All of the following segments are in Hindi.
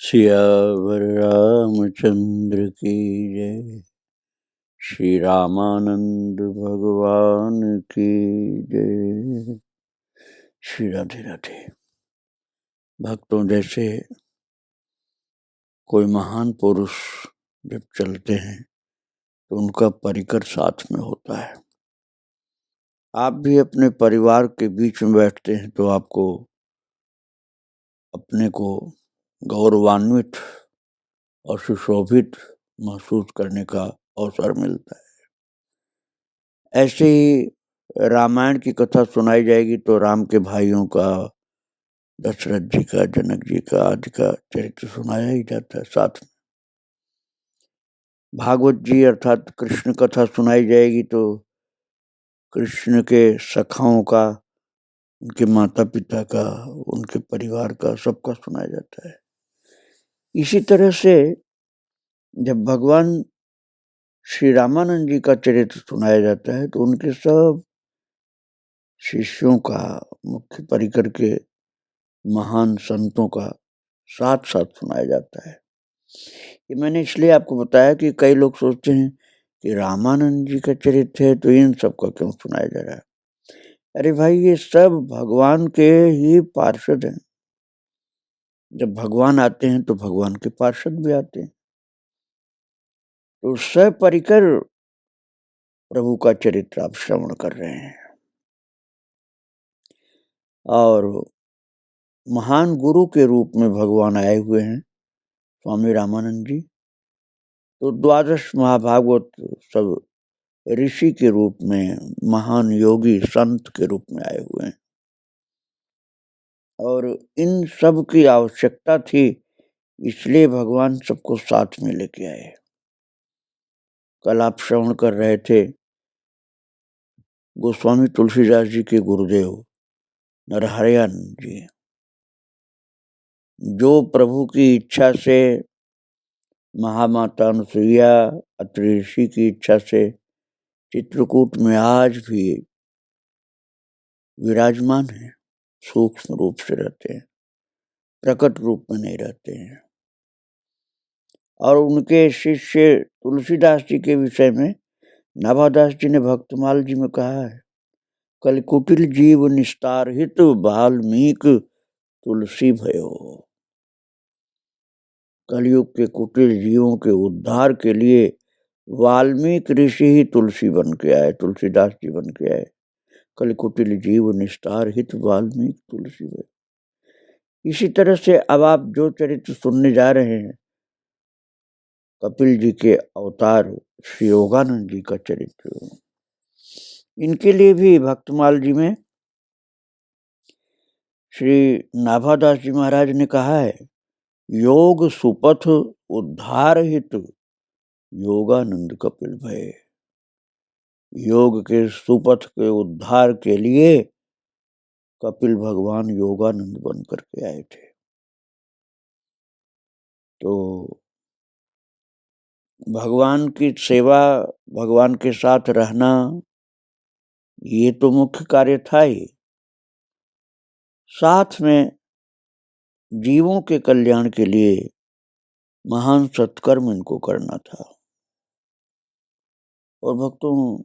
सियावर रामचंद्र की जय। श्री रामानंद भगवान की जय। श्री राधे राधे। भक्तों, जैसे कोई महान पुरुष जब चलते हैं तो उनका परिकर साथ में होता है। आप भी अपने परिवार के बीच में बैठते हैं तो आपको अपने को गौरवान्वित और सुशोभित महसूस करने का अवसर मिलता है। ऐसे ही रामायण की कथा सुनाई जाएगी तो राम के भाइयों का, दशरथ जी का, जनक जी का आदि का चरित्र सुनाया ही जाता है। साथ में भागवत जी अर्थात कृष्ण कथा सुनाई जाएगी तो कृष्ण के सखाओं का, उनके माता पिता का, उनके परिवार का, सबका सुनाया जाता है। इसी तरह से जब भगवान श्री रामानंद जी का चरित्र सुनाया जाता है तो उनके सब शिष्यों का, मुख्य परिकर के महान संतों का साथ साथ सुनाया जाता है। ये मैंने इसलिए आपको बताया कि कई लोग सोचते हैं कि रामानंद जी का चरित्र है तो इन सबका क्यों सुनाया जा रहा है। अरे भाई, ये सब भगवान के ही पार्षद हैं। जब भगवान आते हैं तो भगवान के पार्षद भी आते हैं। तो सपरिकर प्रभु का चरित्र आप श्रवण कर रहे हैं। और महान गुरु के रूप में भगवान आए हुए हैं स्वामी रामानंद जी। तो 12 महाभागवत सब ऋषि के रूप में, महान योगी संत के रूप में आए हुए हैं। और इन सब की आवश्यकता थी, इसलिए भगवान सबको साथ में लेके आए। कल आप श्रवण कर रहे थे गोस्वामी तुलसीदास जी के गुरुदेव नरहरियानंद जी, जो प्रभु की इच्छा से, महामाता अनुसुईया, अत्रि ऋषि की इच्छा से चित्रकूट में आज भी विराजमान है। सूक्ष्म रूप से रहते हैं, प्रकट रूप में नहीं रहते हैं। और उनके शिष्य तुलसीदास जी के विषय में नाभादास जी ने भक्तमाल जी में कहा है, कल कुटिल जीव निस्तार हित वाल्मीक तुलसी भयो। कलयुग के कुटिल जीवों के उद्धार के लिए वाल्मीकि ऋषि ही तुलसी बन के आए, तुलसीदास जी बन के आए। कल कुटिल जीव निस्तार हित वाल्मीकि तुलसी भयो। इसी तरह से अब आप जो चरित्र सुनने जा रहे हैं, कपिल जी के अवतार श्री योगानंद जी का चरित्र, इनके लिए भी भक्तमाल जी में श्री नाभादास जी महाराज ने कहा है, योग सुपथ उद्धार हित योगानंद कपिल भय। योग के सुपथ के उद्धार के लिए कपिल भगवान योगानंद बन करके आए थे। तो भगवान की सेवा, भगवान के साथ रहना, ये तो मुख्य कार्य था ही। साथ में जीवों के कल्याण के लिए महान सत्कर्म इनको करना था। और भक्तों,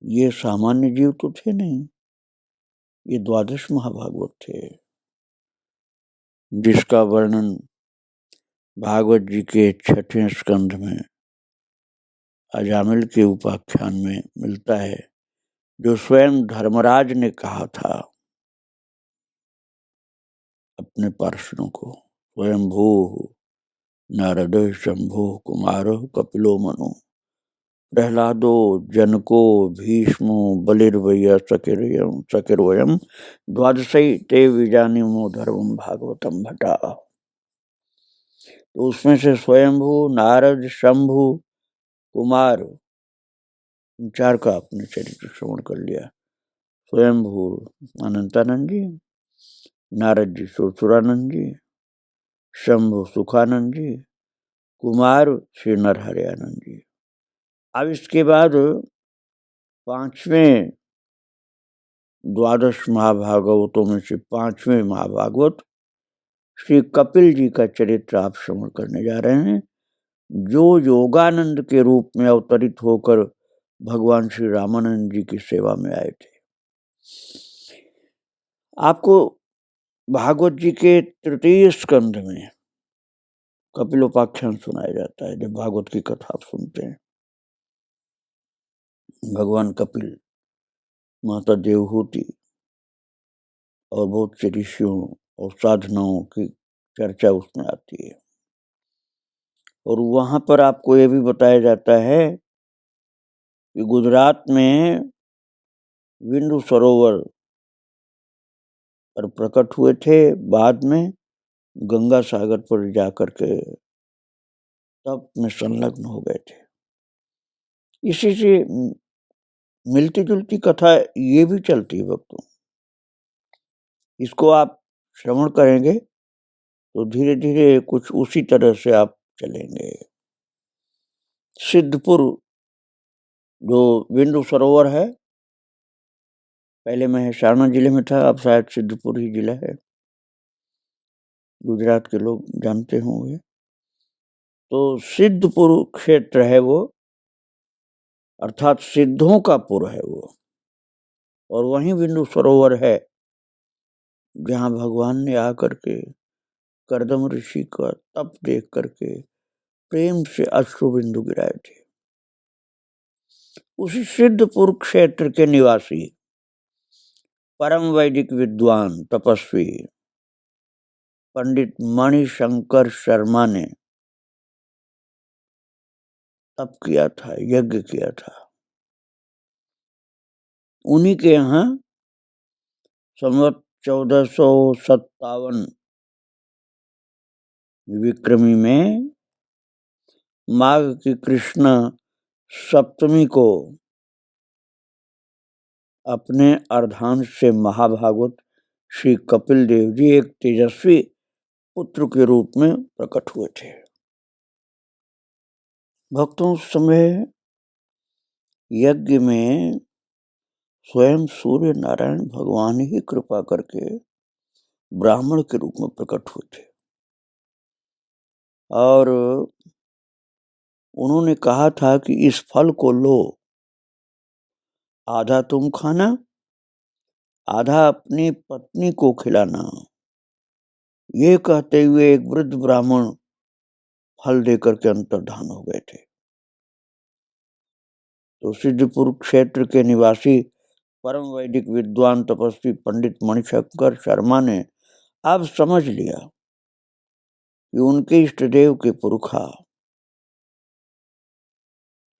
ये सामान्य जीव तो थे नहीं, ये 12 महाभागवत थे, जिसका वर्णन भागवत जी के 6वें स्कंध में अजामिल के उपाख्यान में मिलता है, जो स्वयं धर्मराज ने कहा था अपने पार्षदों को, स्वयंभू नारद शंभु कुमारो कपिलो मनु प्रहलादो जनको भीष्मो बलिर्वय सकिर्वयम द्वादशई ते विजानिमो धर्मम भागवतम भटा। तो उसमें से स्वयंभू, नारद, शंभु, कुमार, इन 4 का अपने चरित्र श्रवण कर लिया। स्वयंभू अनंतानंद जी, नारद जी सुरसुरानंद जी, शंभु सुखानंद जी, कुमार श्री नरहरियानंद जी। अब इसके बाद 5वें 12 महाभागवतों में से 5वें महाभागवत श्री कपिल जी का चरित्र आप श्रवण करने जा रहे हैं, जो योगानंद के रूप में अवतरित होकर भगवान श्री रामानंद जी की सेवा में आए थे। आपको भागवत जी के तृतीय स्कंध में कपिलोपाख्यान सुनाया जाता है। जब भागवत की कथा आप सुनते हैं, भगवान कपिल, माता देवहूति और बहुत से ऋषियों और साधनाओं की चर्चा उसमें आती है। और वहां पर आपको यह भी बताया जाता है कि गुजरात में बिंदु सरोवर पर प्रकट हुए थे, बाद में गंगा सागर पर जाकर के तप में संलग्न हो गए थे। इसी से मिलती जुलती कथा ये भी चलती है भक्तों। इसको आप श्रवण करेंगे तो धीरे धीरे कुछ उसी तरह से आप चलेंगे। सिद्धपुर जो बिंदु सरोवर है, पहले महसाणा जिले में था, अब शायद सिद्धपुर ही जिला है, गुजरात के लोग जानते होंगे। तो सिद्धपुर क्षेत्र है वो, अर्थात सिद्धों का पुर है वो, और वहीं बिंदु सरोवर है जहां भगवान ने आकर के कर्दम ऋषि का तप देख करके प्रेम से अश्रु बिंदु गिराए थे। उसी सिद्धपुर क्षेत्र के निवासी परम वैदिक विद्वान तपस्वी पंडित मणिशंकर शर्मा ने तप किया था, यज्ञ किया था। उन्हीं के यहाँ संवत 1457 विक्रमी में माघ की कृष्ण सप्तमी को अपने अर्धांश से महाभागवत श्री कपिल देव जी एक तेजस्वी पुत्र के रूप में प्रकट हुए थे। भक्तों, उस समय यज्ञ में स्वयं सूर्य नारायण भगवान ही कृपा करके ब्राह्मण के रूप में प्रकट हुए थे और उन्होंने कहा था कि इस फल को लो, आधा तुम खाना, आधा अपनी पत्नी को खिलाना। ये कहते हुए एक वृद्ध ब्राह्मण फल देकर के अंतर्धान हो गए थे। तो सिद्धपुर क्षेत्र के निवासी परम वैदिक विद्वान तपस्वी पंडित मणिशंकर शर्मा ने अब समझ लिया कि उनके इष्टदेव के पुरखा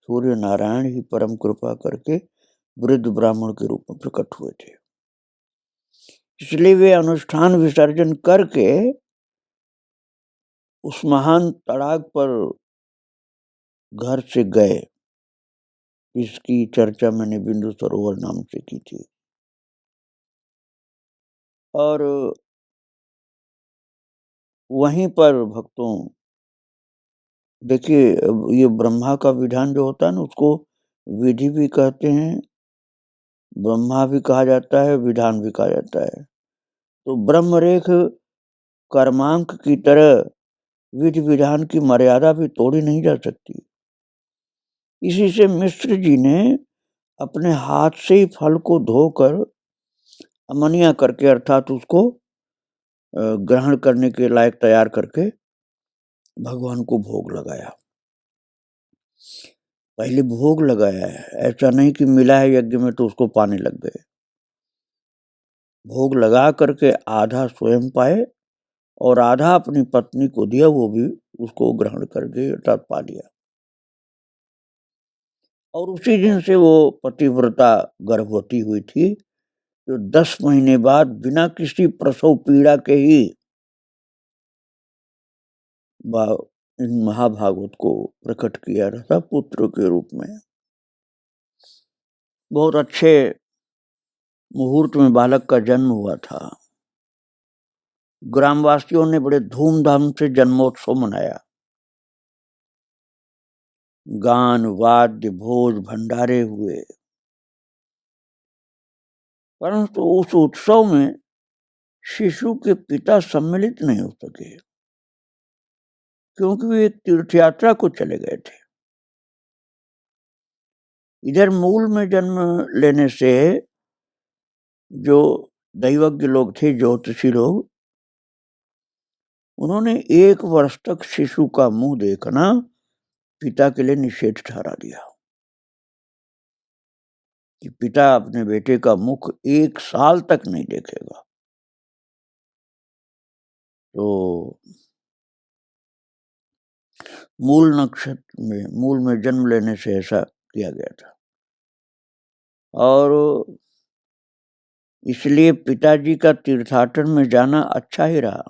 सूर्य नारायण ही परम कृपा करके वृद्ध ब्राह्मण के रूप में प्रकट हुए थे। इसलिए वे अनुष्ठान विसर्जन करके उस महान तड़ाग पर घर से गए। इसकी चर्चा मैंने बिंदु सरोवर नाम से की थी। और वहीं पर भक्तों देखिए, ये ब्रह्मा का विधान जो होता है ना, उसको विधि भी कहते हैं, ब्रह्मा भी कहा जाता है, विधान भी कहा जाता है। तो ब्रह्मरेख कर्मांक की तरह विधि विधान की मर्यादा भी तोड़ी नहीं जा सकती। इसी से मिश्र जी ने अपने हाथ से ही फल को धोकर अमनिया करके, अर्थात उसको ग्रहण करने के लायक तैयार करके भगवान को भोग लगाया। पहले भोग लगाया है, ऐसा नहीं कि मिला है यज्ञ में तो उसको पाने लग गए। भोग लगा करके आधा स्वयं पाए और आधा अपनी पत्नी को दिया, वो भी उसको ग्रहण करके अर्थात पा लिया। और उसी दिन से वो पतिव्रता गर्भवती हुई थी, जो 10 महीने बाद बिना किसी प्रसव पीड़ा के ही इन महाभागवत को प्रकट किया था पुत्र के रूप में। बहुत अच्छे मुहूर्त में बालक का जन्म हुआ था। ग्रामवासियों ने बड़े धूमधाम से जन्मोत्सव मनाया। गान वाद्य भोज भंडारे हुए, परंतु उस उत्सव में शिशु के पिता सम्मिलित नहीं हो सके, क्योंकि वे एक तीर्थ यात्रा को चले गए थे। इधर मूल में जन्म लेने से जो दैवज्ञ लोग थे, ज्योतिषी लोग, उन्होंने 1 वर्ष तक शिशु का मुंह देखना पिता के लिए निषेध ठहरा दिया कि पिता अपने बेटे का मुख 1 साल तक नहीं देखेगा। तो मूल नक्षत्र में, मूल में जन्म लेने से ऐसा किया गया था। और इसलिए पिताजी का तीर्थाटन में जाना अच्छा ही रहा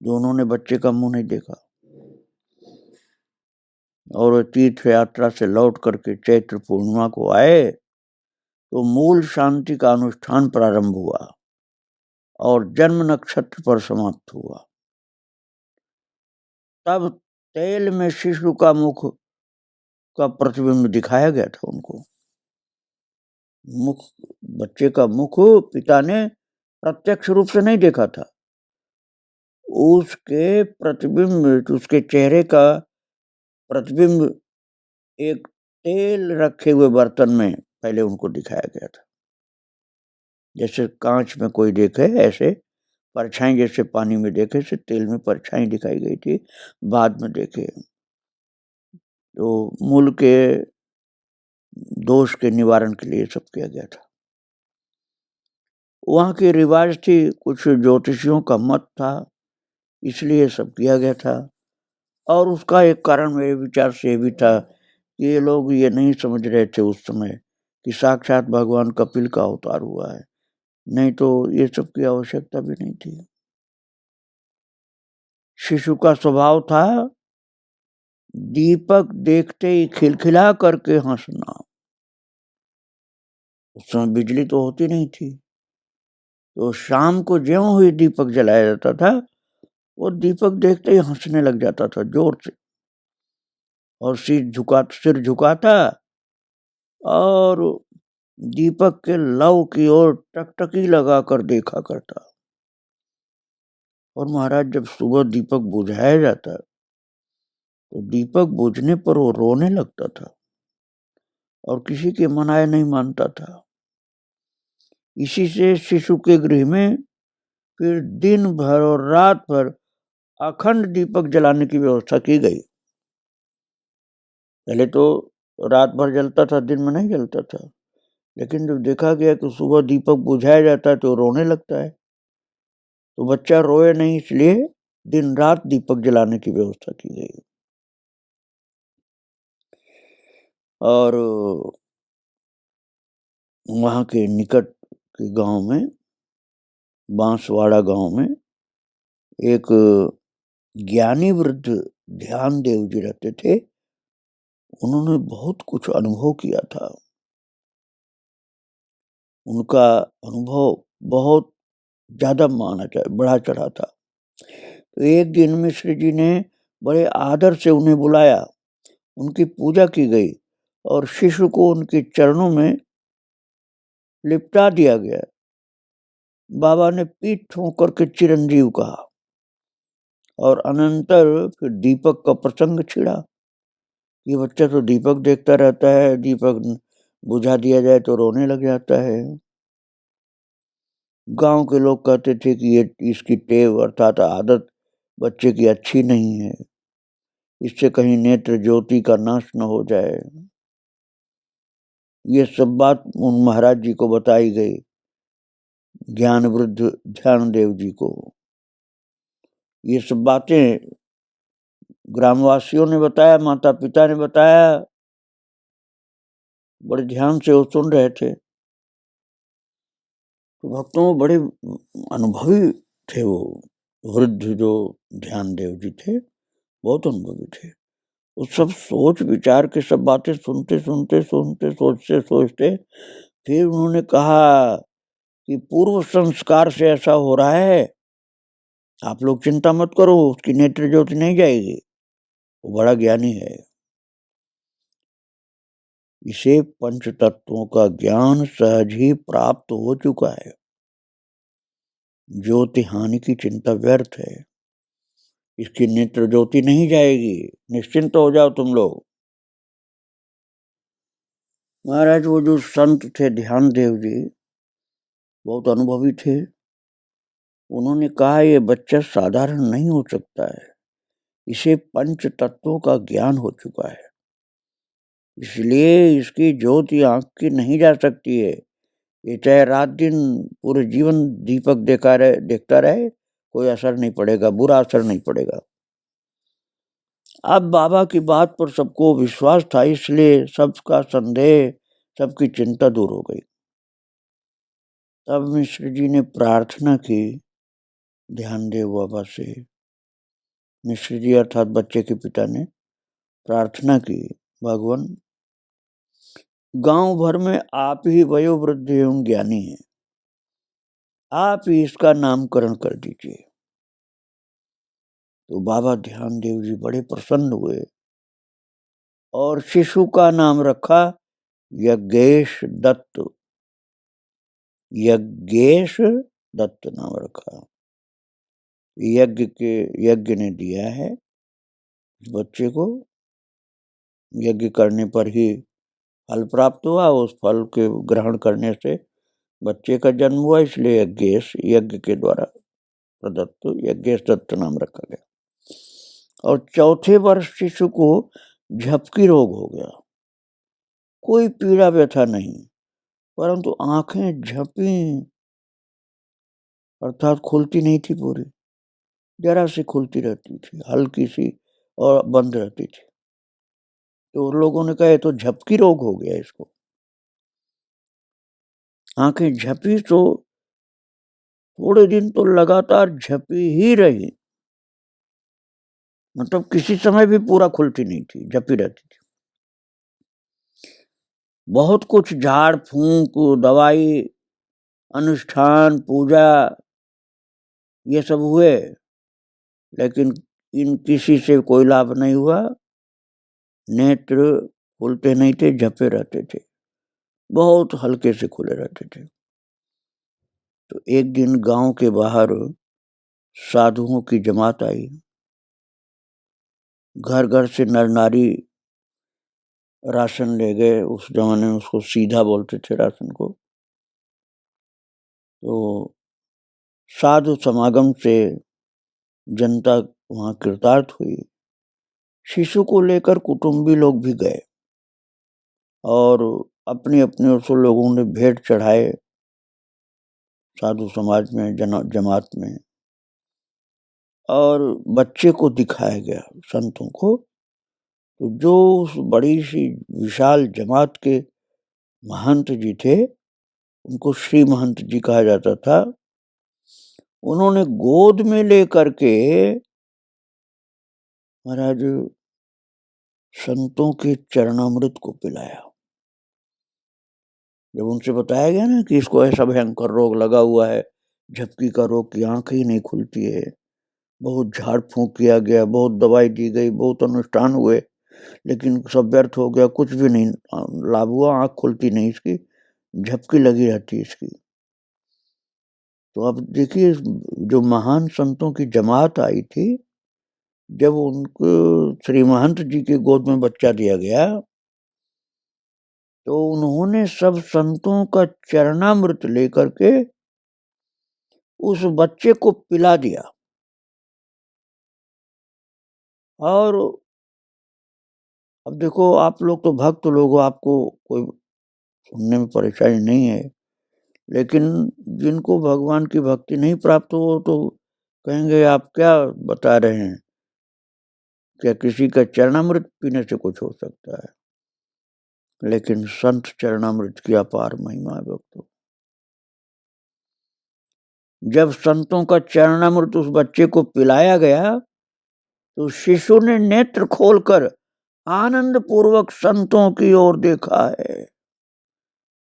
जो उन्होंने बच्चे का मुंह नहीं देखा। और तीर्थ यात्रा से लौट करके चैत्र पूर्णिमा को आए तो मूल शांति का अनुष्ठान प्रारंभ हुआ और जन्म नक्षत्र पर समाप्त हुआ। तब तेल में शिशु का मुख का प्रतिबिंब दिखाया गया था उनको। मुख, बच्चे का मुख पिता ने प्रत्यक्ष रूप से नहीं देखा था, उसके प्रतिबिंब, उसके चेहरे का प्रतिबिंब एक तेल रखे हुए बर्तन में पहले उनको दिखाया गया था। जैसे कांच में कोई देखे, ऐसे परछाई जैसे पानी में देखे से तेल में परछाई दिखाई गई थी। बाद में देखे तो मूल के दोष के निवारण के लिए सब किया गया था। वहाँ की रिवाज थी, कुछ ज्योतिषियों का मत था, इसलिए सब किया गया था। और उसका एक कारण मेरे विचार से ये भी था कि ये लोग ये नहीं समझ रहे थे उस समय कि साक्षात भगवान कपिल का अवतार हुआ है, नहीं तो ये सब की आवश्यकता भी नहीं थी। शिशु का स्वभाव था दीपक देखते ही खिलखिला करके हंसना। उस समय बिजली तो होती नहीं थी, तो शाम को ज्यों हुई दीपक जलाया जाता था, वो दीपक देखते ही हंसने लग जाता था जोर से, और सिर झुकाता और दीपक के लौ की ओर टकटकी लगाकर देखा करता। और महाराज जब सुबह दीपक बुझाया जाता तो दीपक बुझने पर वो रोने लगता था और किसी के मनाए नहीं मानता था। इसी से शिशु के गृह में फिर दिन भर और रात भर अखंड दीपक जलाने की व्यवस्था की गई। पहले तो रात भर जलता था, दिन में नहीं जलता था, लेकिन जब देखा गया कि सुबह दीपक बुझाया जाता है तो रोने लगता है, तो बच्चा रोए नहीं, इसलिए दिन रात दीपक जलाने की व्यवस्था की गई। और वहाँ के निकट के गांव में, बांसवाड़ा गांव में, एक ज्ञानी वृद्ध ध्यान देव जी रहते थे। उन्होंने बहुत कुछ अनुभव किया था। उनका अनुभव बहुत ज्यादा माना जाए, बढ़ा चढ़ा था। तो एक दिन मिश्र जी ने बड़े आदर से उन्हें बुलाया, उनकी पूजा की गई और शिशु को उनके चरणों में लिपटा दिया गया। बाबा ने पीठ ठोक करके चिरंजीव कहा और अनंतर फिर दीपक का प्रसंग छिड़ा। ये बच्चा तो दीपक देखता रहता है, दीपक बुझा दिया जाए तो रोने लग जाता है। गांव के लोग कहते थे कि ये इसकी टेव अर्थात आदत बच्चे की अच्छी नहीं है, इससे कहीं नेत्र ज्योति का नाश न हो जाए। ये सब बात उन महाराज जी को बताई गई, ज्ञान वृद्ध ध्यान देव जी को। ये सब बातें ग्रामवासियों ने बताया, माता पिता ने बताया, बड़े ध्यान से वो सुन रहे थे। तो भक्तों में बड़े अनुभवी थे वो वृद्ध जो ध्यान देव जी थे, बहुत अनुभवी थे। वो सब सोच विचार के सब बातें सुनते सुनते सुनते सोचते सोचते फिर उन्होंने कहा कि पूर्व संस्कार से ऐसा हो रहा है, आप लोग चिंता मत करो, उसकी नेत्र ज्योति नहीं जाएगी, वो बड़ा ज्ञानी है। इसे पंच तत्वों का ज्ञान सहज ही प्राप्त हो चुका है। ज्योति हानि की चिंता व्यर्थ है, इसकी नेत्र ज्योति नहीं जाएगी, निश्चिंत हो जाओ तुम लोग। महाराज वो जो संत थे ध्यान देव जी, बहुत अनुभवी थे। उन्होंने कहा ये बच्चा साधारण नहीं हो सकता है, इसे पंच तत्वों का ज्ञान हो चुका है, इसलिए इसकी ज्योति आंख की नहीं जा सकती है। ये चाहे रात दिन पूरे जीवन दीपक देखता रहे, कोई असर नहीं पड़ेगा, बुरा असर नहीं पड़ेगा। अब बाबा की बात पर सबको विश्वास था, इसलिए सबका संदेह, सबकी चिंता दूर हो गई। तब मिश्र जी ने प्रार्थना की ध्यान देव बाबा से। मिश्र जी अर्थात बच्चे के पिता ने प्रार्थना की, भगवान गांव भर में आप ही वयोवृद्ध एवं ज्ञानी हैं, आप ही इसका नामकरण कर दीजिए। तो बाबा ध्यान देव जी बड़े प्रसन्न हुए और शिशु का नाम रखा यज्ञेश दत्त। यज्ञेश दत्त नाम रखा। यज्ञ ने दिया है बच्चे को, यज्ञ करने पर ही फल प्राप्त हुआ, उस फल के ग्रहण करने से बच्चे का जन्म हुआ, इसलिए यज्ञ के द्वारा प्रदत्त यज्ञेश दत्त नाम रखा गया। और चौथे वर्ष शिशु को झपकी रोग हो गया। कोई पीड़ा व्यथा नहीं, परंतु आंखें झपी अर्थात खुलती नहीं थी पूरी, जरा सी खुलती रहती थी, हल्की सी, और बंद रहती थी। तो लोगों ने कहा ये तो झपकी रोग हो गया इसको। आंखें झपी तो थोड़े दिन तो लगातार झपी ही रही, मतलब किसी समय भी पूरा खुलती नहीं थी, झपी रहती थी। बहुत कुछ झाड़ फूंक, दवाई, अनुष्ठान, पूजा, ये सब हुए, लेकिन इन किसी से कोई लाभ नहीं हुआ। नेत्र खुलते नहीं थे, झपे रहते थे, बहुत हल्के से खुले रहते थे। तो एक दिन गांव के बाहर साधुओं की जमात आई। घर घर से नर नारी राशन ले गए। उस जमाने में उसको सीधा बोलते थे राशन को। तो साधु समागम से जनता वहां कृतार्थ हुई। शिशु को लेकर कुटुंबी लोग भी गए और अपने अपने उस लोगों ने भेंट चढ़ाए साधु समाज में, जमात में, और बच्चे को दिखाया गया संतों को। तो जो उस बड़ी सी विशाल जमात के महंत जी थे, उनको श्री महंत जी कहा जाता था, उन्होंने गोद में लेकर के महाराज संतों के चरणामृत को पिलाया। जब उनसे बताया गया ना कि इसको ऐसा भयंकर रोग लगा हुआ है, झपकी का रोग, की आंख ही नहीं खुलती है, बहुत झाड़ फूंक किया गया, बहुत दवाई दी गई, बहुत अनुष्ठान हुए, लेकिन सब व्यर्थ हो गया, कुछ भी नहीं लाभ हुआ, आंख खुलती नहीं इसकी, झपकी लगी रहती इसकी। तो अब देखिए, जो महान संतों की जमात आई थी, जब उनको श्री महंत जी की गोद में बच्चा दिया गया, तो उन्होंने सब संतों का चरणामृत लेकर के उस बच्चे को पिला दिया। और अब देखो, आप लोग तो भक्त लोग हो, आपको कोई सुनने में परेशानी नहीं है, लेकिन जिनको भगवान की भक्ति नहीं प्राप्त हो तो कहेंगे आप क्या बता रहे हैं, क्या किसी का चरणामृत पीने से कुछ हो सकता है? लेकिन संत चरणामृत की अपार महिमा है भक्तों। जब संतों का चरणामृत उस बच्चे को पिलाया गया, तो शिशु ने नेत्र खोलकर आनंद पूर्वक संतों की ओर देखा है।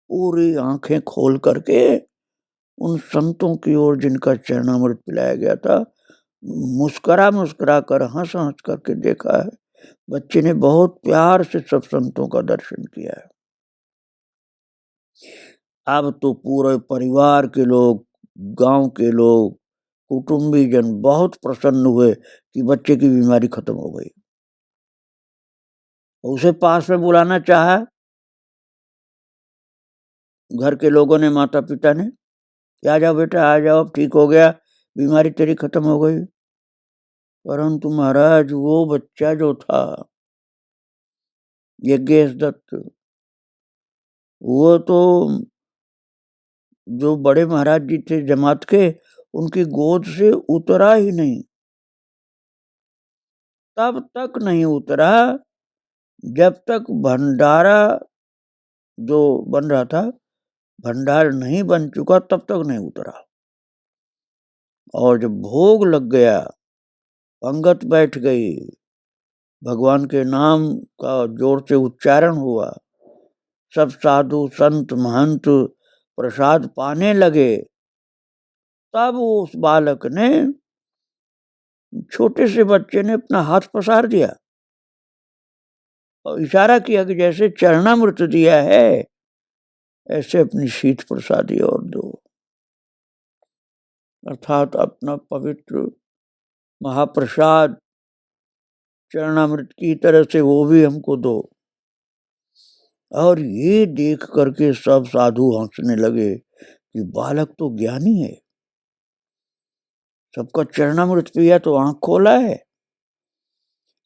पूरी आंखें खोल करके उन संतों की ओर जिनका चरणामृत पिलाया गया था, मुस्कुरा कर, हंस हंस करके देखा है। बच्चे ने बहुत प्यार से सब संतों का दर्शन किया है। अब तो पूरे परिवार के लोग गांव के लोग, कुटुंबीजन बहुत प्रसन्न हुए कि बच्चे की बीमारी खत्म हो गई। उसे पास में बुलाना चाहा घर के लोगों ने, माता पिता ने, आ जाओ बेटा, आ जाओ, अब ठीक हो गया, बीमारी तेरी खत्म हो गई। परंतु महाराज वो बच्चा जो था यज्ञेश दत्त, वो तो जो बड़े महाराज जी थे जमात के, उनकी गोद से उतरा ही नहीं। तब तक नहीं उतरा जब तक भंडारा जो बन रहा था, भंडार नहीं बन चुका, तब तक नहीं उतरा। और जब भोग लग गया, पंगत बैठ गई, भगवान के नाम का जोर से उच्चारण हुआ, सब साधु संत महंत प्रसाद पाने लगे, तब उस बालक ने, छोटे से बच्चे ने अपना हाथ पसार दिया और इशारा किया कि जैसे चरणामृत दिया है ऐसे अपनी शीत प्रसादी और दो। अर्थात अपना पवित्र महाप्रसाद चरणामृत की तरह से वो भी हमको दो। और ये देख करके सब साधु हंसने लगे कि बालक तो ज्ञानी है, सबका चरणामृत पिया तो आंख खोला है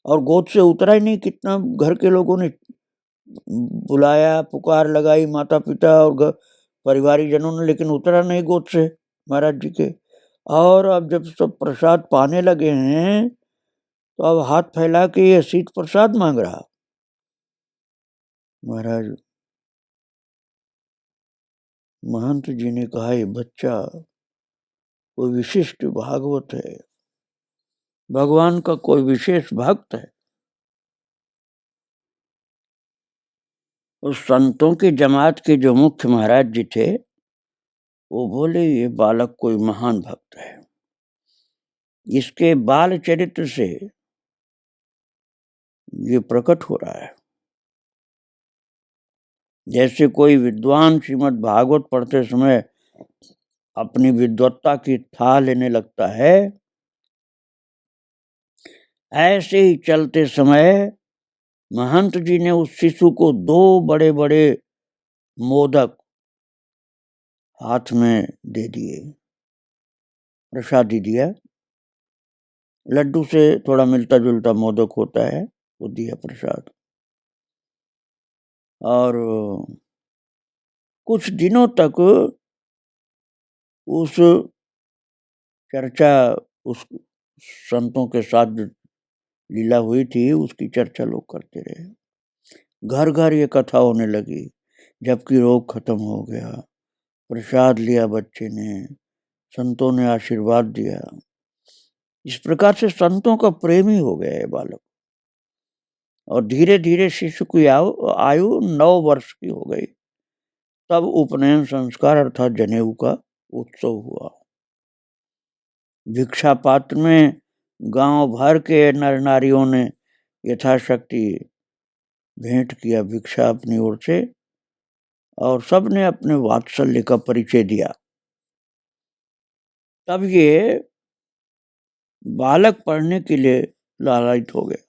और गोद से उतरा ही नहीं। कितना घर के लोगों ने बुलाया, पुकार लगाई, माता पिता और परिवारिक जनों ने, लेकिन उतरा नहीं गोद से महाराज जी के। और अब जब सब प्रसाद पाने लगे हैं तो अब हाथ फैला के ये शीत प्रसाद मांग रहा। महाराज महंत जी ने कहा, ये बच्चा कोई विशिष्ट भागवत है, भगवान का कोई विशेष भक्त है। उस संतों की जमात के जो मुख्य महाराज जी थे वो बोले, ये बालक कोई महान भक्त है, इसके बाल चरित्र से ये प्रकट हो रहा है। जैसे कोई विद्वान श्रीमद् भागवत पढ़ते समय अपनी विद्वत्ता की था लेने लगता है, ऐसे ही चलते समय महंत जी ने उस शिशु को 2 बड़े बड़े मोदक हाथ में दे दिए, प्रसादी दिया। लड्डू से थोड़ा मिलता जुलता मोदक होता है, वो दिया प्रसाद। और कुछ दिनों तक उस चर्चा, उस संतों के साथ जो लीला हुई थी उसकी चर्चा लोग करते रहे। घर घर ये कथा होने लगी। जबकि रोग खत्म हो गया, प्रसाद लिया बच्चे ने, संतों ने आशीर्वाद दिया। इस प्रकार से संतों का प्रेमी हो गया है बालक। और धीरे धीरे शिशु की आयु 9 वर्ष की हो गई। तब उपनयन संस्कार अर्थात जनेऊ का उत्सव हुआ। भिक्षा पात्र में गांव भर के नर नारियों ने यथाशक्ति भेंट किया भिक्षा अपनी ओर से, और सबने अपने वात्सल्य का परिचय दिया। तब ये बालक पढ़ने के लिए लालायित हो गए।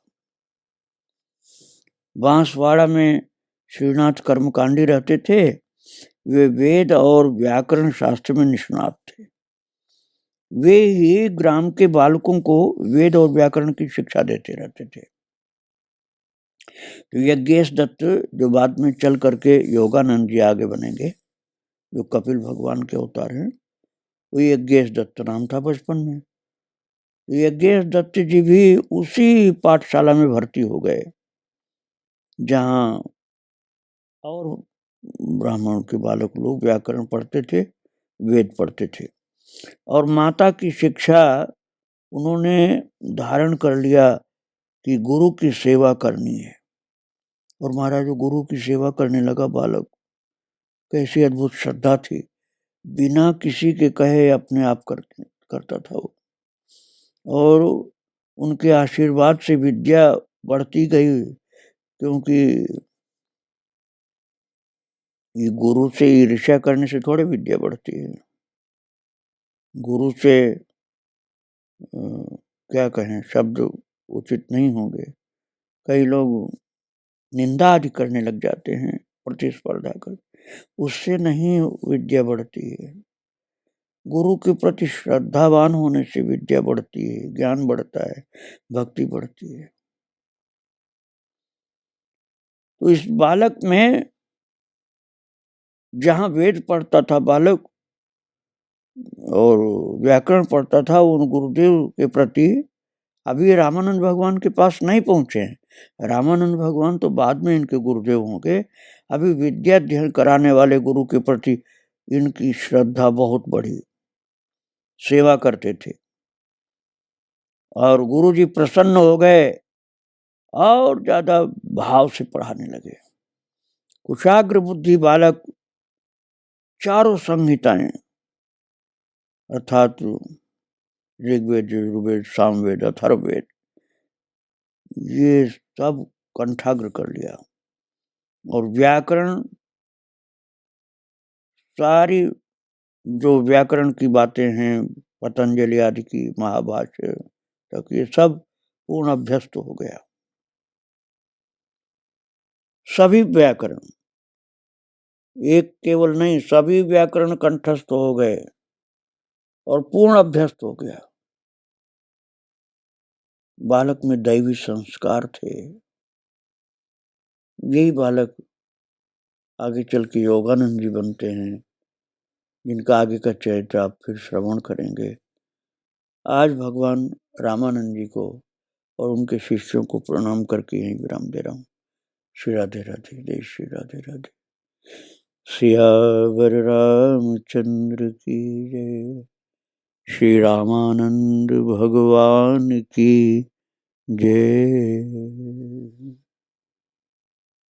बांसवाड़ा में श्रीनाथ कर्मकांडी रहते थे। वे वेद और व्याकरण शास्त्र में निष्णात थे। वे ही ग्राम के बालकों को वेद और व्याकरण की शिक्षा देते रहते थे। तो यज्ञेश दत्त, जो बाद में चल करके योगानंद जी आगे बनेंगे, जो कपिल भगवान के अवतार हैं, वो यज्ञेश दत्त नाम था बचपन में। यज्ञेश दत्त जी भी उसी पाठशाला में भर्ती हो गए जहाँ और ब्राह्मण के बालक लोग व्याकरण पढ़ते थे, वेद पढ़ते थे। और माता की शिक्षा उन्होंने धारण कर लिया कि गुरु की सेवा करनी है। और महाराज गुरु की सेवा करने लगा बालक। कैसी अद्भुत श्रद्धा थी, बिना किसी के कहे अपने आप करता था वो। और उनके आशीर्वाद से विद्या बढ़ती गई, क्योंकि ये गुरु से ईर्ष्या करने से थोड़े विद्या बढ़ती है। गुरु से क्या कहें, शब्द उचित नहीं होंगे, कई लोग निंदा आदि करने लग जाते हैं प्रतिस्पर्धा कर, उससे नहीं विद्या बढ़ती है। गुरु के प्रति श्रद्धावान होने से विद्या बढ़ती है, ज्ञान बढ़ता है, भक्ति बढ़ती है। तो इस बालक में जहाँ वेद पढ़ता था बालक और व्याकरण पढ़ता था, उन गुरुदेव के प्रति अभी रामानंद भगवान के पास नहीं पहुंचे हैं। रामानंद भगवान तो बाद में इनके गुरुदेव होंगे। अभी विद्या अध्ययन कराने वाले गुरु के प्रति इनकी श्रद्धा बहुत बढ़ी, सेवा करते थे और गुरु जी प्रसन्न हो गए और ज्यादा भाव से पढ़ाने लगे। कुशाग्र बुद्धि बालक चारों संहिताएं अर्थात ऋग्वेद, यजुर्वेद, सामवेद, अथर्ववेद, ये सब कंठाग्र कर लिया और व्याकरण, सारी जो व्याकरण की बातें हैं पतंजलि आदि की, महाभाष्य तक, ये सब पूर्ण अभ्यस्त हो गया। सभी व्याकरण, एक केवल नहीं, सभी व्याकरण कंठस्थ हो गए और पूर्ण अभ्यस्त हो गया। बालक में दैवी संस्कार थे। यही बालक आगे चल के योगानंद जी बनते हैं, जिनका आगे का चरित्र आप फिर श्रवण करेंगे। आज भगवान रामानंद जी को और उनके शिष्यों को प्रणाम करके यहीं विराम दे रहा हूँ। श्री राधे राधे, जय श्री राधे राधे। सियावर रामचंद्र की जय। श्री रामानंद भगवान की जय।